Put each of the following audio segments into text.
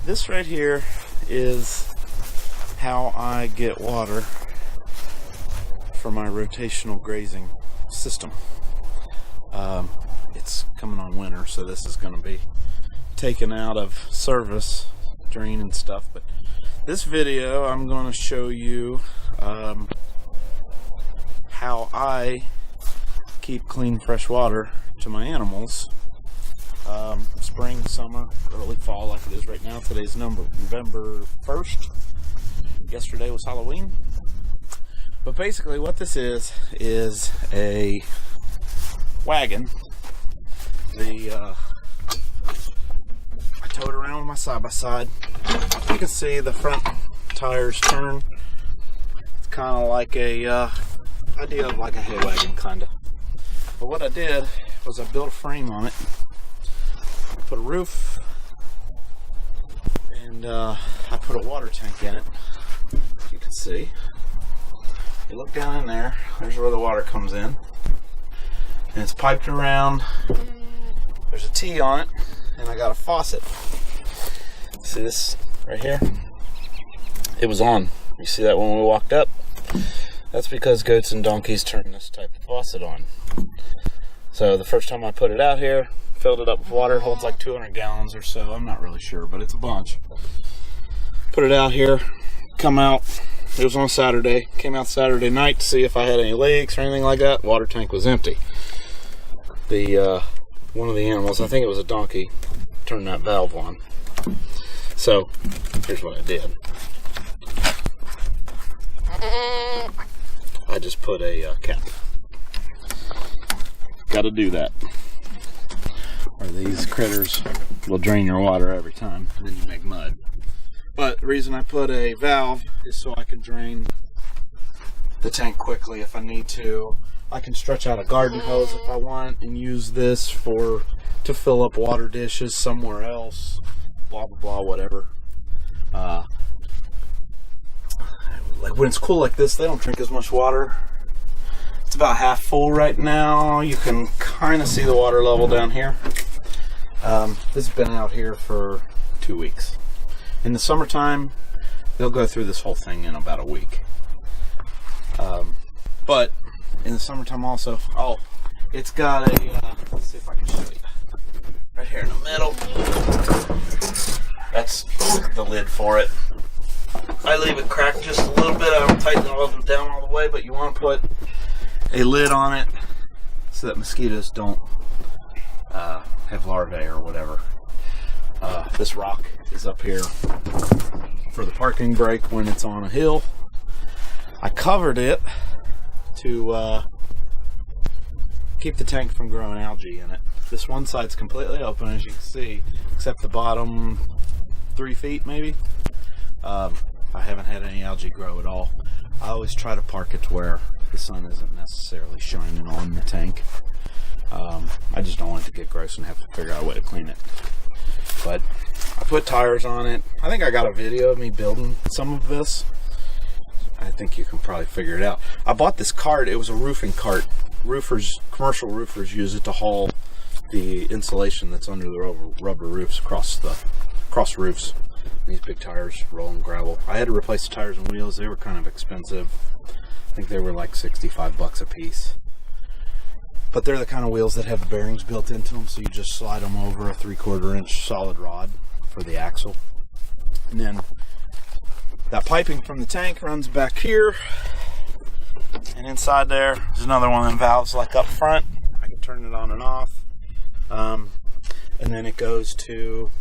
This right here is how I get water for my rotational grazing system. It's coming on winter, so this is going to be taken out of service, drain and stuff. But this video, I'm going to show you how I keep clean, fresh water to my animals. Spring, summer, early fall, like it is right now. Today's November 1st. Yesterday was Halloween. But basically what this is a wagon. I tow it around with my side-by-side. You can see the front tires turn. It's kind of like a idea of like a hay wagon, kind of. But what I did was I built a frame on it, put a roof, and I put a water tank in it. You can see. You look down in there, there's where the water comes in. And it's piped around. There's a T on it, and I got a faucet. See this right here? It was on. You see that when we walked up? That's because goats and donkeys turn this type of faucet on. So the first time I put it out here, filled it up with water. It holds like 200 gallons or so. I'm not really sure, but it's a bunch. Put it out here, come out. It was on Saturday. Came out Saturday night to see if I had any leaks or anything like that. Water tank was empty. One of the animals, I think it was a donkey, turned that valve on. So here's what I did. I just put a cap. Got to do that, or these critters will drain your water every time, and then you make mud. But the reason I put a valve is so I can drain the tank quickly if I need to. I can stretch out a garden hose if I want and use this to fill up water dishes somewhere else. Blah blah blah, whatever. Like when it's cool like this, they don't drink as much water. It's about half full right now. You can kind of see the water level down here. This has been out here for 2 weeks. In the summertime, they'll go through this whole thing in about a week. But in the summertime also, it's got a, let's see if I can show you. Right here in the middle. That's the lid for it. I leave it cracked just a little bit. I don't tighten it down all the way, but you want to put a lid on it so that mosquitoes don't have larvae or whatever. This rock is up here for the parking brake when it's on a hill. I covered it to keep the tank from growing algae in it. This one side's completely open, as you can see, except the bottom 3 feet maybe. I haven't had any algae grow at all. I always try to park it to where the sun isn't necessarily shining on the tank. I just don't want it to get gross and have to figure out a way to clean it. But I put tires on it. I think I got a video of me building some of this. I think you can probably figure it out. I bought this cart. It was a roofing cart. Commercial roofers use it to haul the insulation that's under the rubber roofs across roofs. These big tires rolling gravel. I had to replace the tires and wheels. They were kind of expensive. I think they were like 65 bucks a piece. But they're the kind of wheels that have bearings built into them, so you just slide them over a 3/4 inch solid rod for the axle. And then that piping from the tank runs back here. And inside there's another one of them valves like up front. I can turn it on and off. And then it goes to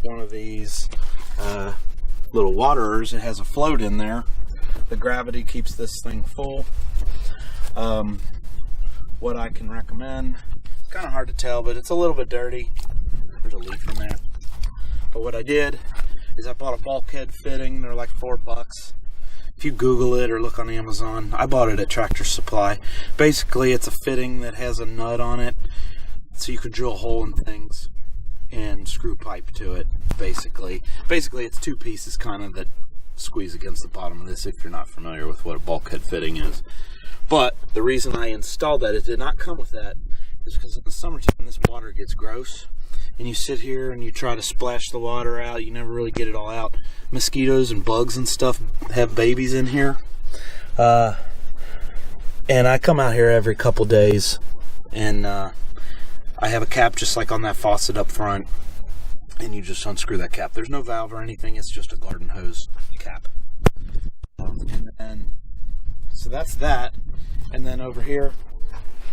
one of these little waterers. It has a float in there. The gravity keeps this thing full. What I can recommend, it's kind of hard to tell, but it's a little bit dirty. There's a leaf in there. But what I did is I bought a bulkhead fitting. They're like $4. If you Google it or look on Amazon, I bought it at Tractor Supply. Basically, it's a fitting that has a nut on it, so you can drill a hole in things and screw pipe to it. Basically, it's 2 pieces kind of that squeeze against the bottom of this. If you're not familiar with what a bulkhead fitting is. But the reason I installed that, it did not come with that, is because in the summertime this water gets gross and you sit here and you try to splash the water out, you never really get it all out. Mosquitoes and bugs and stuff have babies in here. And I come out here every couple days, and I have a cap just like on that faucet up front, and you just unscrew that cap. There's no valve or anything, it's just a garden hose cap. And then, so that's that. And then over here,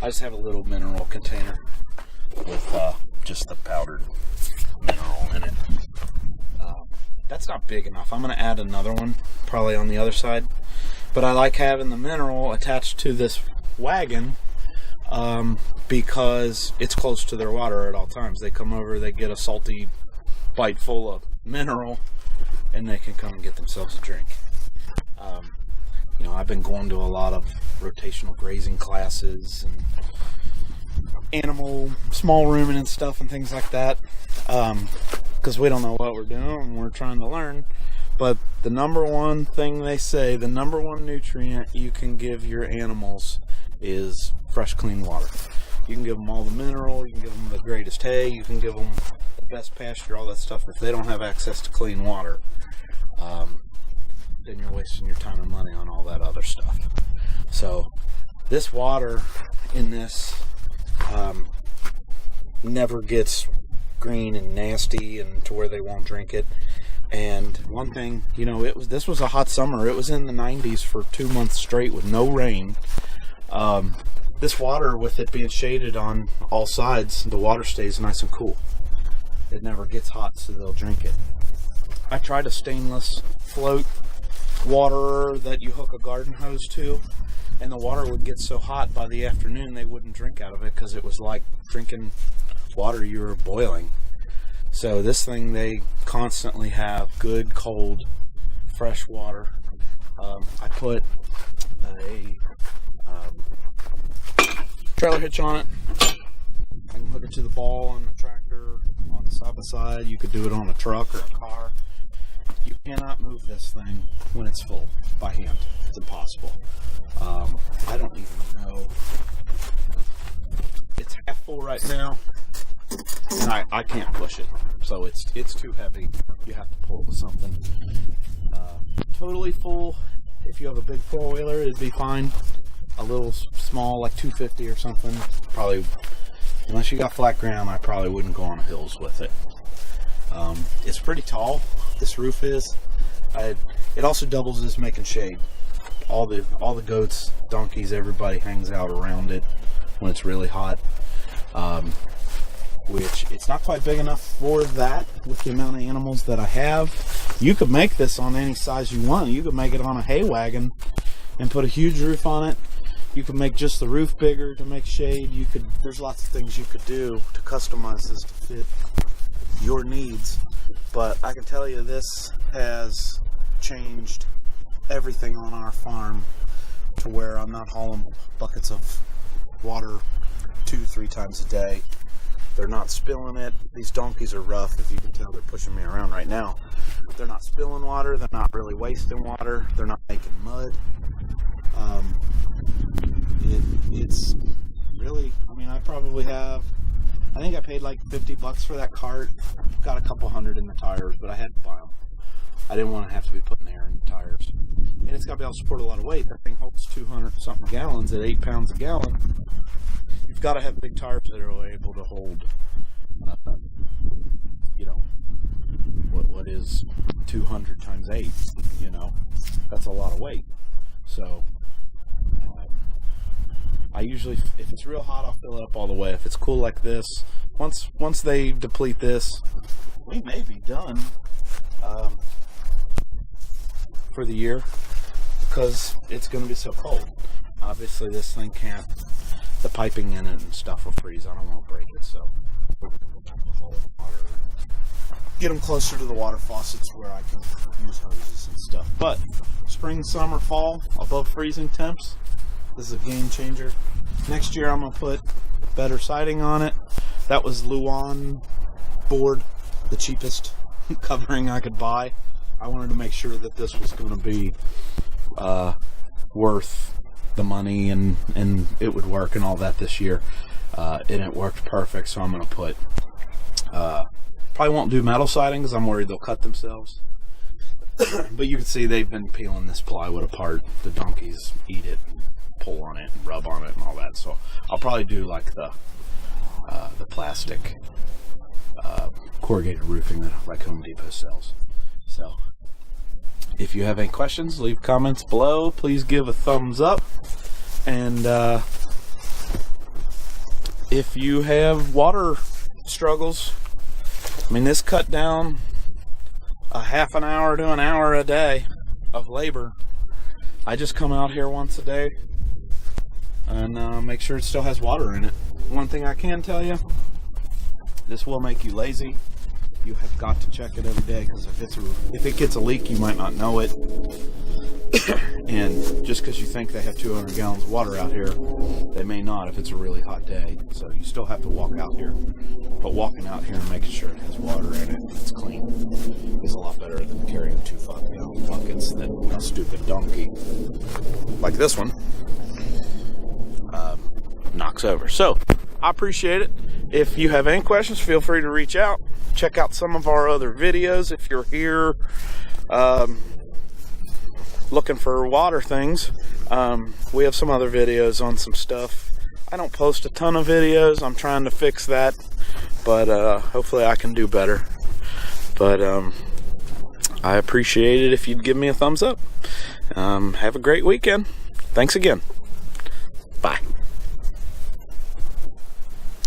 I just have a little mineral container with just the powdered mineral in it. That's not big enough. I'm going to add another one, probably on the other side. But I like having the mineral attached to this wagon because it's close to their water at all times. They come over, they get a salty bite full of mineral, and they can come and get themselves a drink. You know, I've been going to a lot of rotational grazing classes and animal, small ruminant stuff and things like that, because we don't know what we're doing and we're trying to learn. But the number one thing they say, the number one nutrient you can give your animals is fresh, clean water. You can give them all the mineral, you can give them the greatest hay, you can give them the best pasture, all that stuff. If they don't have access to clean water, then you're wasting your time and money on all that other stuff. So this water in this never gets green and nasty and to where they won't drink it. And one thing, you know, this was a hot summer. It was in the 90s for 2 months straight with no rain. This water, with it being shaded on all sides, the water stays nice and cool. It never gets hot, so they'll drink it. I tried a stainless float water that you hook a garden hose to, and the water would get so hot by the afternoon they wouldn't drink out of it because it was like drinking water you were boiling. So this thing, they constantly have good, cold, fresh water. I put a trailer hitch on it. I can hook it to the ball on the tractor, on the side by side. You could do it on a truck or a car. You cannot move this thing when it's full by hand. It's impossible. I don't even know. It's half full right now, and I can't push it. So it's too heavy. You have to pull with something. Totally full. If you have a big four-wheeler, it'd be fine. A little small, like 250 or something, probably. Unless you got flat ground, I probably wouldn't go on hills with it. It's pretty tall. This roof is. It also doubles as making shade. All the goats, donkeys, everybody hangs out around it when it's really hot. Which it's not quite big enough for that with the amount of animals that I have. You could make this on any size you want. You could make it on a hay wagon and put a huge roof on it. You could make just the roof bigger to make shade. There's lots of things you could do to customize this to fit your needs. But I can tell you this has changed everything on our farm to where I'm not hauling buckets of water 2-3 times a day. They're not spilling it. These donkeys are rough, if you can tell. They're pushing me around right now. They're not spilling water. They're not really wasting water. They're not making mud. It's really, I think I paid like $50 for that cart. Got a couple hundred in the tires, but I had to buy them. I didn't want to have to be putting air in the tires. And it's got to be able to support a lot of weight. That thing holds 200 something gallons at 8 pounds a gallon. You've got to have big tires that are able to hold, what is 200 times 8, that's a lot of weight. So, I usually, if it's real hot, I'll fill it up all the way. If it's cool like this, once they deplete this, we may be done for the year because it's going to be so cold. Obviously, this thing can't. The piping in it and stuff will freeze. I don't want to break it, so we're going to go back to hauling water. Get them closer to the water faucets where I can use hoses and stuff. But spring, summer, fall, above freezing temps, this is a game changer. Next year I'm going to put better siding on it. That was Luan board, the cheapest covering I could buy. I wanted to make sure that this was going to be worth the money and it would work and all that this year. And it worked perfect, so I'm going to put Probably won't do metal siding because I'm worried they'll cut themselves. But you can see they've been peeling this plywood apart. The donkeys eat it, and pull on it, and rub on it, and all that. So I'll probably do like the plastic corrugated roofing that like Home Depot sells. So if you have any questions, leave comments below. Please give a thumbs up. And if you have water struggles, I mean, this cut down a half an hour to an hour a day of labor. I just come out here once a day and make sure it still has water in it. One thing I can tell you, this will make you lazy. You have got to check it every day, because if it gets a leak, you might not know it. And just because you think they have 200 gallons of water out here, they may not if it's a really hot day. So you still have to walk out here. But walking out here and making sure it has water in it and it's clean is a lot better than carrying 2 5-gallon buckets that a stupid donkey like this one knocks over. So I appreciate it. If you have any questions, feel free to reach out. Check out some of our other videos if you're here looking for water things. We have some other videos on some stuff. I don't post a ton of videos. I'm trying to fix that, but hopefully I can do better. But I appreciate it if you'd give me a thumbs up. Have a great weekend. Thanks again.